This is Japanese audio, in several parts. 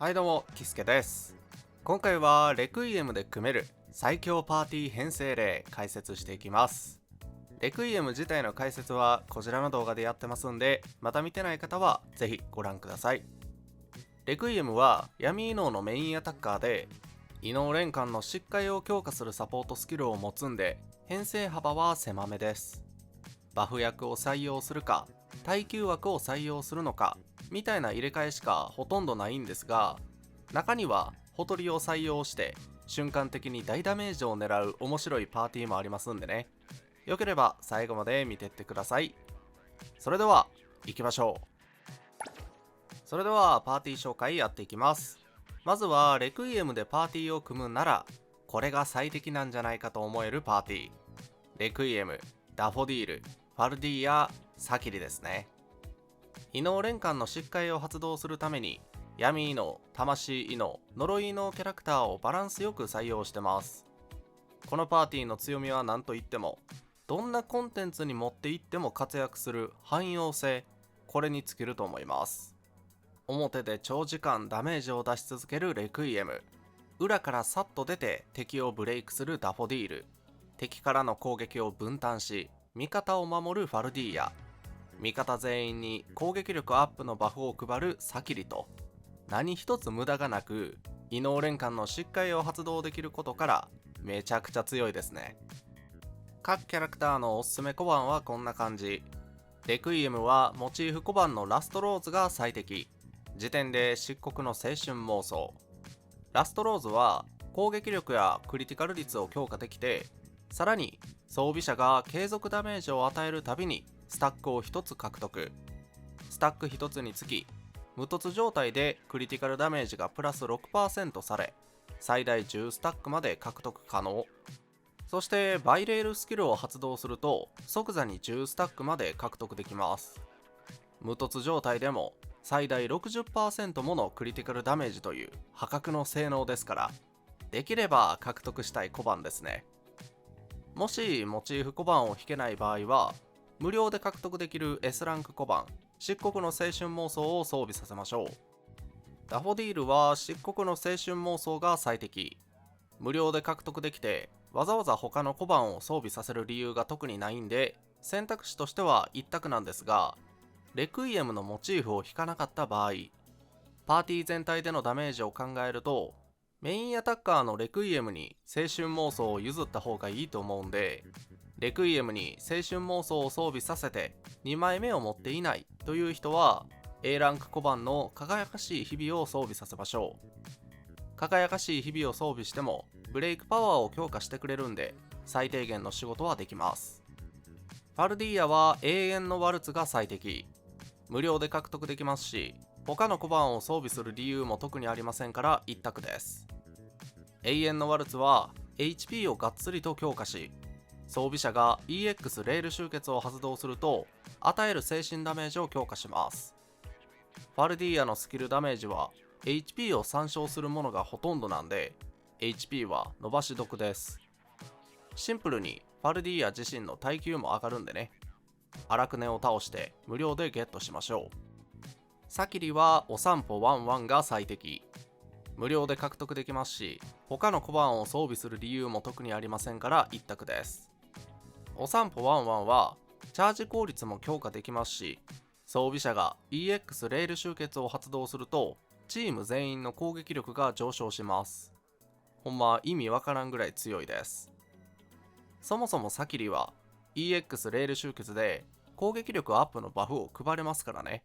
はいどうも、キスケです。今回はレクイエムで組める最強パーティー編成例解説していきます。レクイエム自体の解説はこちらの動画でやってますんで、まだ見てない方はぜひご覧ください。レクイエムは闇異能のメインアタッカーで、異能連環の疾患を強化するサポートスキルを持つんで、編成幅は狭めです。バフ役を採用するか、耐久枠を採用するのかみたいな入れ替えしかほとんどないんですが、中にはほとりを採用して瞬間的に大ダメージを狙う面白いパーティーもありますんでね、よければ最後まで見てってください。それでは行きましょう。それではパーティー紹介やっていきます。まずはレクイエムでパーティーを組むならこれが最適なんじゃないかと思えるパーティー、レクイエム、ダフォディール、ファルディやサキリですね。異能連環の疾患を発動するために闇異能、魂異能、呪い異能キャラクターをバランスよく採用してます。このパーティーの強みは何といっても、どんなコンテンツに持っていっても活躍する汎用性、これに尽きると思います。表で長時間ダメージを出し続けるレクイエム、裏からさっと出て敵をブレイクするダフォディール、敵からの攻撃を分担し味方を守るファルディーヤ、味方全員に攻撃力アップのバフを配るサキリと、何一つ無駄がなく異能連環の疾患を発動できることからめちゃくちゃ強いですね。各キャラクターのおすすめ小判はこんな感じ。レクイエムはモチーフ小判のラストローズが最適。時点で漆黒の青春妄想。ラストローズは攻撃力やクリティカル率を強化できて、さらに装備者が継続ダメージを与えるたびにスタックを1つ獲得。スタック1つにつき無凸状態でクリティカルダメージがプラス 6% され、最大10スタックまで獲得可能。そしてバイレールスキルを発動すると即座に10スタックまで獲得できます。無凸状態でも最大 60% ものクリティカルダメージという破格の性能ですから、できれば獲得したい小判ですね。もしモチーフ小判を引けない場合は、無料で獲得できる S ランク小判、漆黒の青春妄想を装備させましょう。ダフォディールは漆黒の青春妄想が最適。無料で獲得できて、わざわざ他の小判を装備させる理由が特にないんで、選択肢としては一択なんですが、レクイエムのモチーフを引かなかった場合、パーティー全体でのダメージを考えると、メインアタッカーのレクイエムに青春妄想を譲った方がいいと思うんで、レクイエムに青春妄想を装備させて2枚目を持っていないという人は A ランク小判の輝かしい日々を装備させましょう。輝かしい日々を装備してもブレイクパワーを強化してくれるんで、最低限の仕事はできます。ファルディーヤは永遠のワルツが最適。無料で獲得できますし、他の小判を装備する理由も特にありませんから一択です。永遠のワルツは HP をがっつりと強化し、装備者が EX レール集結を発動すると与える精神ダメージを強化します。ファルディーヤのスキルダメージは HP を参照するものがほとんどなんで、 HP は伸ばし得です。シンプルにファルディーヤ自身の耐久も上がるんでね、アラクネを倒して無料でゲットしましょう。サキリはお散歩ワンワンが最適。無料で獲得できますし、他の小判を装備する理由も特にありませんから一択です。お散歩ワンワンはチャージ効率も強化できますし、装備者が EX レール集結を発動するとチーム全員の攻撃力が上昇します。ほんま意味わからんぐらい強いです。そもそもサキリは EX レール集結で攻撃力アップのバフを配れますからね。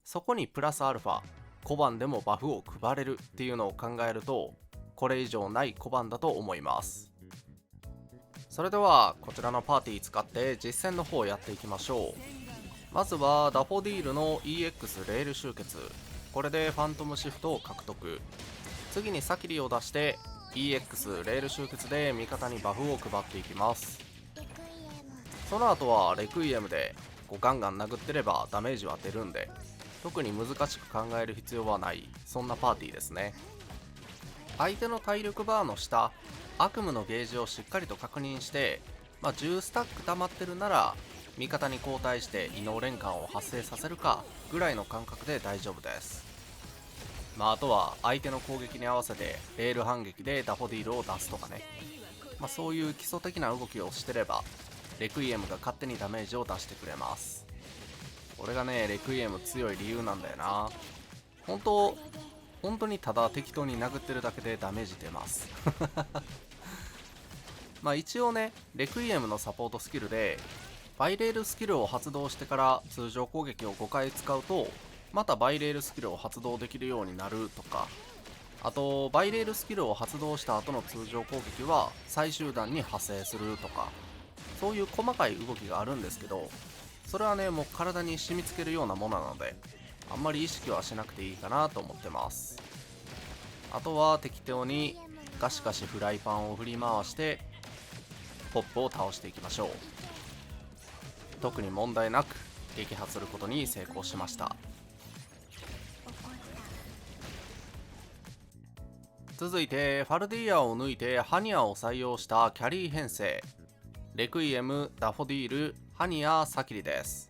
そこにプラスアルファ、小判でもバフを配れるっていうのを考えると、これ以上ない小判だと思います。それではこちらのパーティー使って実戦の方をやっていきましょう。まずはダフォディールの EX レール集結、これでファントムシフトを獲得。次にサキリを出して EX レール集結で味方にバフを配っていきます。その後はレクイエムでガンガン殴ってればダメージは出るんで、特に難しく考える必要はない、そんなパーティーですね。相手の体力バーの下、悪夢のゲージをしっかりと確認して、10スタック溜まってるなら味方に交代して異能連環を発生させるかぐらいの感覚で大丈夫です。あとは相手の攻撃に合わせてレール反撃でダフォディールを出すとかね。そういう基礎的な動きをしてればレクイエムが勝手にダメージを出してくれます。これがねレクイエム強い理由なんだよな。本当にただ適当に殴ってるだけでダメージ出ます一応ねレクイエムのサポートスキルでバイレールスキルを発動してから通常攻撃を5回使うとまたバイレールスキルを発動できるようになるとか、あとバイレールスキルを発動した後の通常攻撃は最終弾に派生するとか、そういう細かい動きがあるんですけど、それはねもう体に染みつけるようなものなのであんまり意識はしなくていいかなと思ってます。あとは適当にガシガシフライパンを振り回してポップを倒していきましょう。特に問題なく撃破することに成功しました。続いてファルディアを抜いてハニアを採用したキャリー編成、レクイエム、ダフォディール、ハニア、サキリです。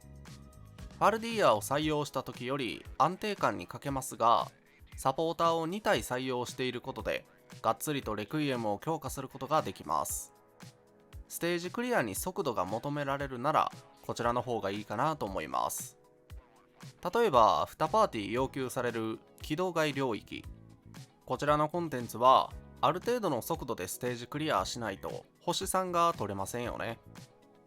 ファルディアを採用した時より安定感に欠けますが、サポーターを2体採用していることでがっつりとレクイエムを強化することができます。ステージクリアに速度が求められるならこちらの方がいいかなと思います。例えば2パーティー要求される軌道外領域、こちらのコンテンツはある程度の速度でステージクリアしないと星3が取れませんよね。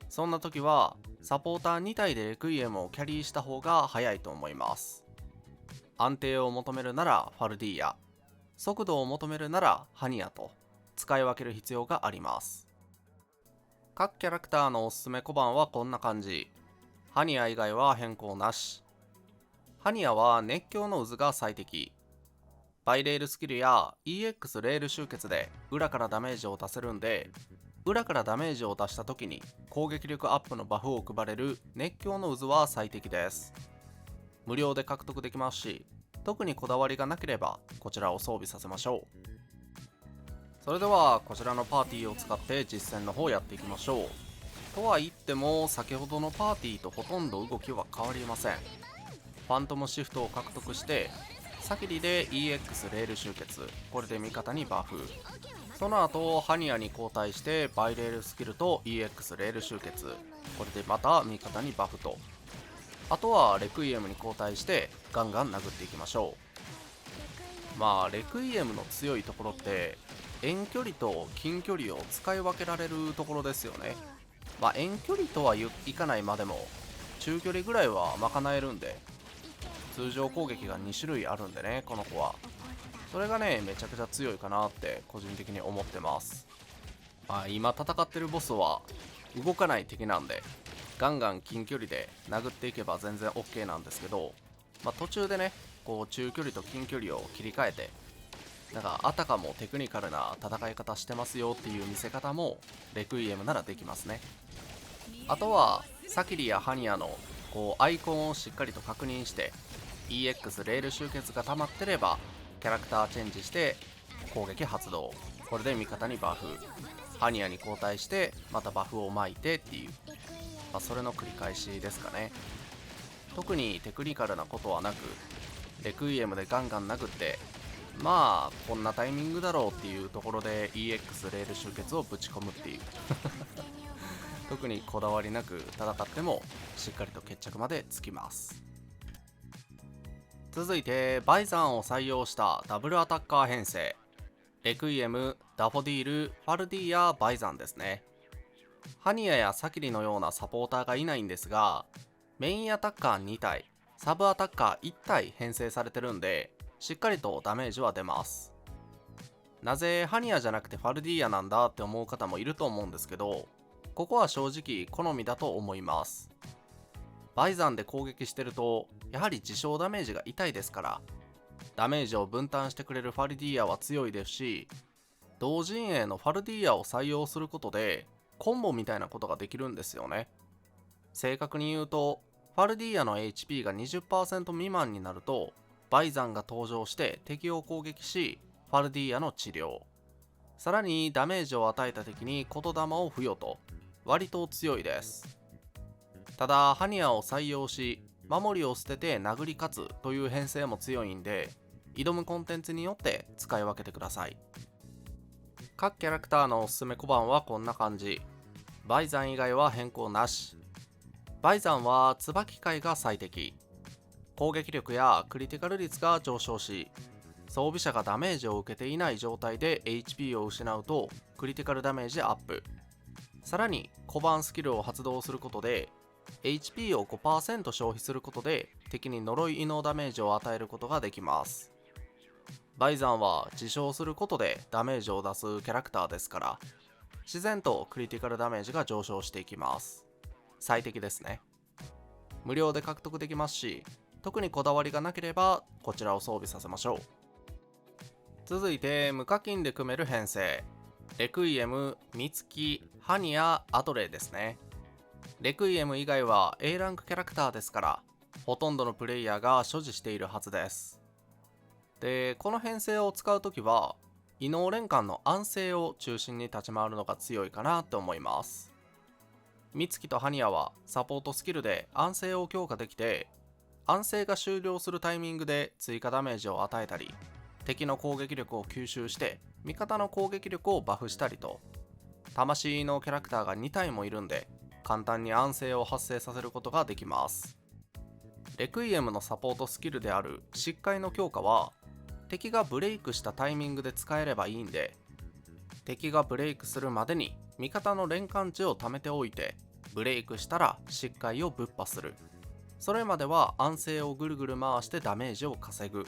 そんな時はサポーター2体でレクイエムをキャリーした方が早いと思います。安定を求めるならファルディア、速度を求めるならハニアと使い分ける必要があります。各キャラクターのおすすめ小判はこんな感じ。ハニア以外は変更なし。ハニアは熱狂の渦が最適。バイレールスキルや EX レール集結で裏からダメージを出せるんで、裏からダメージを出した時に攻撃力アップのバフを配れる熱狂の渦は最適です。無料で獲得できますし、特にこだわりがなければこちらを装備させましょう。それではこちらのパーティーを使って実戦の方やっていきましょう。とは言っても先ほどのパーティーとほとんど動きは変わりません。ファントムシフトを獲得してサキリで EX レール集結、これで味方にバフ。その後ハニアに交代してバイレールスキルと EX レール集結、これでまた味方にバフと、あとはレクイエムに交代してガンガン殴っていきましょう。レクイエムの強いところって遠距離と近距離を使い分けられるところですよね。遠距離とはいかないまでも中距離ぐらいは賄えるんで、通常攻撃が2種類あるんでね、この子はそれがねめちゃくちゃ強いかなって個人的に思ってます。今戦ってるボスは動かない敵なんでガンガン近距離で殴っていけば全然 OK なんですけど、途中でねこう中距離と近距離を切り替えて、あたかもテクニカルな戦い方してますよっていう見せ方もレクイエムならできますね。あとはサキリやハニアのこうアイコンをしっかりと確認して EX レール集結が溜まってればキャラクターチェンジして攻撃発動、これで味方にバフ、ハニアに交代してまたバフを巻いてっていう、それの繰り返しですかね。特にテクニカルなことはなくレクイエムでガンガン殴って、こんなタイミングだろうっていうところで EX レール集結をぶち込むっていう特にこだわりなく戦ってもしっかりと決着までつきます。続いてバイザンを採用したダブルアタッカー編成、レクイエム、ダフォディール、ファルディア、バイザンですね。ハニアやサキリのようなサポーターがいないんですが、メインアタッカー2体、サブアタッカー1体編成されてるんでしっかりとダメージは出ます。なぜハニアじゃなくてファルディアなんだって思う方もいると思うんですけど、ここは正直好みだと思います。バイザンで攻撃してるとやはり自傷ダメージが痛いですから、ダメージを分担してくれるファルディアは強いですし、同陣営のファルディアを採用することでコンボみたいなことができるんですよね。正確に言うとファルディアの HP が 20% 未満になるとバイザンが登場して敵を攻撃しファルディアの治療、さらにダメージを与えた敵に言霊を付与と割と強いです。ただハニアを採用し守りを捨てて殴り勝つという編成も強いんで、挑むコンテンツによって使い分けてください。各キャラクターのおすすめ小判はこんな感じ。バイザン以外は変更なし。バイザンは椿界が最適。攻撃力やクリティカル率が上昇し、装備者がダメージを受けていない状態で HP を失うとクリティカルダメージアップ。さらに小判スキルを発動することで HP を 5% 消費することで敵に呪い異能ダメージを与えることができます。バイザンは自傷することでダメージを出すキャラクターですから、自然とクリティカルダメージが上昇していきます。最適ですね。無料で獲得できますし、特にこだわりがなければこちらを装備させましょう。続いて無課金で組める編成、レクイエム、ミツキ、ハニヤ、アドレーですね。レクイエム以外は A ランクキャラクターですから、ほとんどのプレイヤーが所持しているはずです。で、この編成を使うときは異能連環の安静を中心に立ち回るのが強いかなと思います。ミツキとハニヤはサポートスキルで安静を強化できて、安静が終了するタイミングで追加ダメージを与えたり、敵の攻撃力を吸収して味方の攻撃力をバフしたりと、魂のキャラクターが2体もいるんで簡単に安静を発生させることができます。レクイエムのサポートスキルである疾海の強化は敵がブレイクしたタイミングで使えればいいんで、敵がブレイクするまでに味方の連関値を貯めておいて、ブレイクしたら疾海をぶっ破する。それまでは安静をぐるぐる回してダメージを稼ぐ。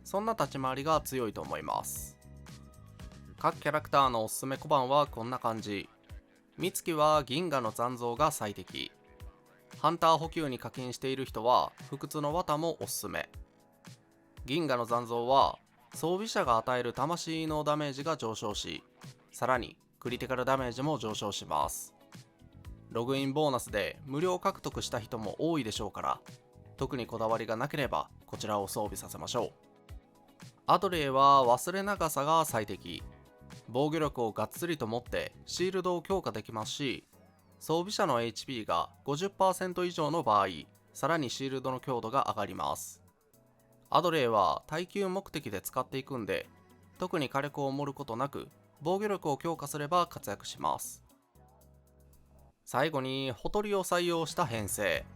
そんな立ち回りが強いと思います。各キャラクターのおすすめ小判はこんな感じ。ミツキは銀河の残像が最適。ハンター補給に課金している人は不屈の綿もおすすめ。銀河の残像は装備者が与える魂のダメージが上昇し、さらにクリティカルダメージも上昇します。ログインボーナスで無料獲得した人も多いでしょうから、特にこだわりがなければこちらを装備させましょう。アドレーは忘れ長さが最適。防御力をがっつりと持ってシールドを強化できますし、装備者の HP が 50% 以上の場合、さらにシールドの強度が上がります。アドレーは耐久目的で使っていくんで、特に火力を盛ることなく防御力を強化すれば活躍します。最後にほとりを採用した編成、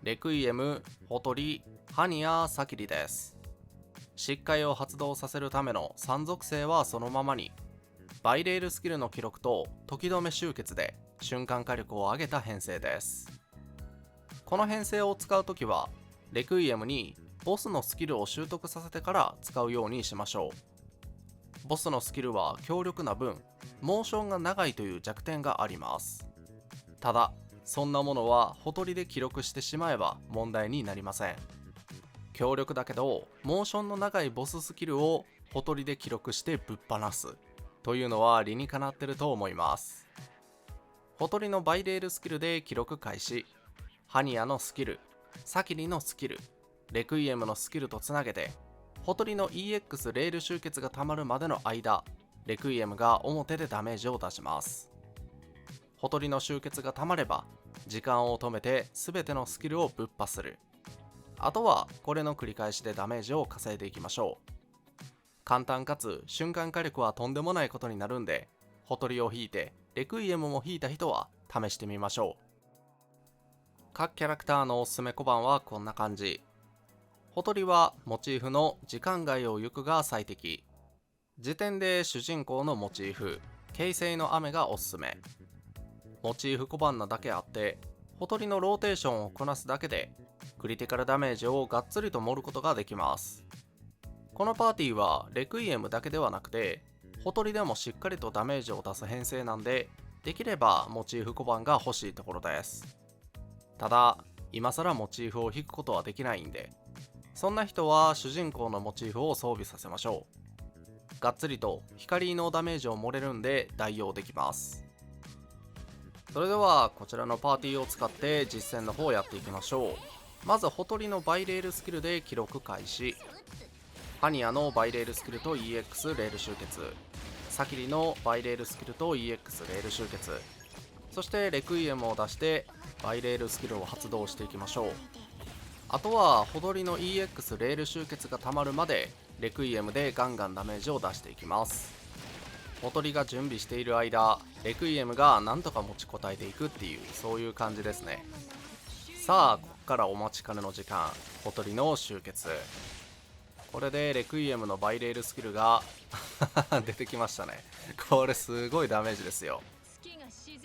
レクイエム、ほとり、ハニヤ、サキリです。疾海を発動させるための3属性はそのままに、バイレールスキルの記録と時止め集結で瞬間火力を上げた編成です。この編成を使うときはレクイエムにボスのスキルを習得させてから使うようにしましょう。ボスのスキルは強力な分モーションが長いという弱点があります。ただそんなものはほとりで記録してしまえば問題になりません。強力だけどモーションの長いボススキルをほとりで記録してぶっ放すというのは理にかなってると思います。ほとりのバイレールスキルで記録開始、ハニヤのスキル、サキリのスキル、レクイエムのスキルとつなげて、ほとりの EX レール集結がたまるまでの間、レクイエムが表でダメージを出します。ほとりの集結がたまれば時間を止めて全てのスキルをぶっ破する。あとはこれの繰り返しでダメージを稼いでいきましょう。簡単かつ瞬間火力はとんでもないことになるんで、ほとりを引いてレクイエムも引いた人は試してみましょう。各キャラクターのおすすめ小判はこんな感じ。ほとりはモチーフの時間外を行くが最適。時点で主人公のモチーフ、形成の雨がおすすめ。モチーフ小判なだけあって、ほとりのローテーションをこなすだけでクリティカルダメージをがっつりと盛ることができます。このパーティーはレクイエムだけではなくて、ほとりでもしっかりとダメージを出す編成なんで、できればモチーフ小判が欲しいところです。ただ、今更モチーフを引くことはできないんで、そんな人は主人公のモチーフを装備させましょう。がっつりと光異能ダメージを盛れるんで代用できます。それではこちらのパーティーを使って実践の方をやっていきましょう。まずほとりのバイレールスキルで記録開始、ハニヤのバイレールスキルと EX レール集結、サキリのバイレールスキルと EX レール集結、そしてレクイエムを出してバイレールスキルを発動していきましょう。あとはほとりの EX レール集結がたまるまでレクイエムでガンガンダメージを出していきます。おとりが準備している間、レクイエムがなんとか持ちこたえていくっていう、そういう感じですね。さあここからお待ちかねの時間、おとりの集結。これでレクイエムのバイレールスキルが出てきましたね。これすごいダメージですよ。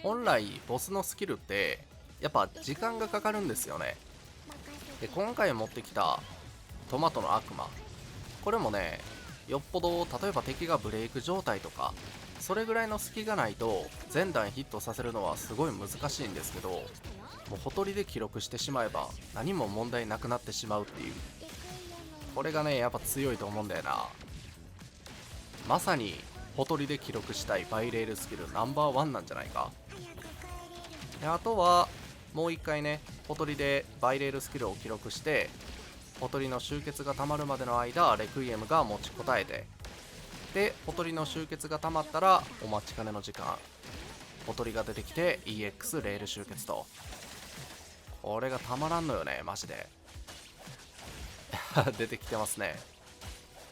本来ボスのスキルってやっぱ時間がかかるんですよね。で今回持ってきたトマトの悪魔、これもね、よっぽど例えば敵がブレイク状態とかそれぐらいの隙がないと全弾ヒットさせるのはすごい難しいんですけど、もうほとりで記録してしまえば何も問題なくなってしまうっていう、これがねやっぱ強いと思うんだよな。まさにほとりで記録したいバイレールスキルナンバーワンなんじゃないか。であとはもう一回ね、ほとりでバイレールスキルを記録して、ほとりの集結がたまるまでの間レクイエムが持ちこたえて、でほとりの集結がたまったらお待ちかねの時間、ほとりが出てきて EX レール集結と、これがたまらんのよねマジで出てきてますね。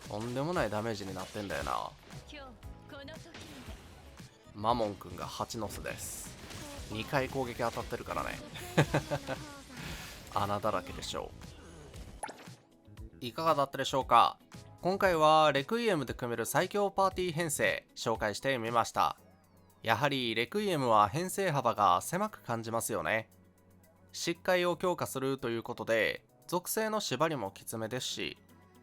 とんでもないダメージになってんだよな。マモンくんが8ノスです。2回攻撃当たってるからね穴だらけでしょう。いかがだったでしょうか。今回はレクイエムで組める最強パーティー編成紹介してみました。やはりレクイエムは編成幅が狭く感じますよね。疾快を強化するということで属性の縛りもきつめですし、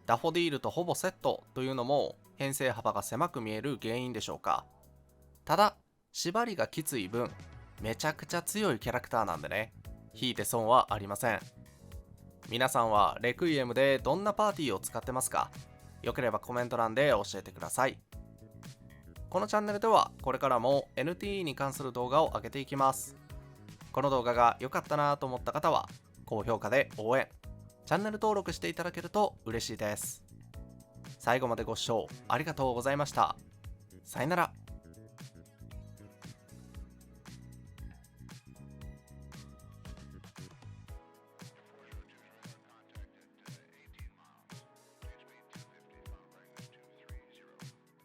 ダフォディールとほぼセットというのも編成幅が狭く見える原因でしょうか。ただ縛りがきつい分めちゃくちゃ強いキャラクターなんでね、引いて損はありません。皆さんはレクイエムでどんなパーティーを使ってますか？よければコメント欄で教えてください。このチャンネルではこれからも NTE に関する動画を上げていきます。この動画が良かったなと思った方は高評価で応援、チャンネル登録していただけると嬉しいです。最後までご視聴ありがとうございました。さよなら。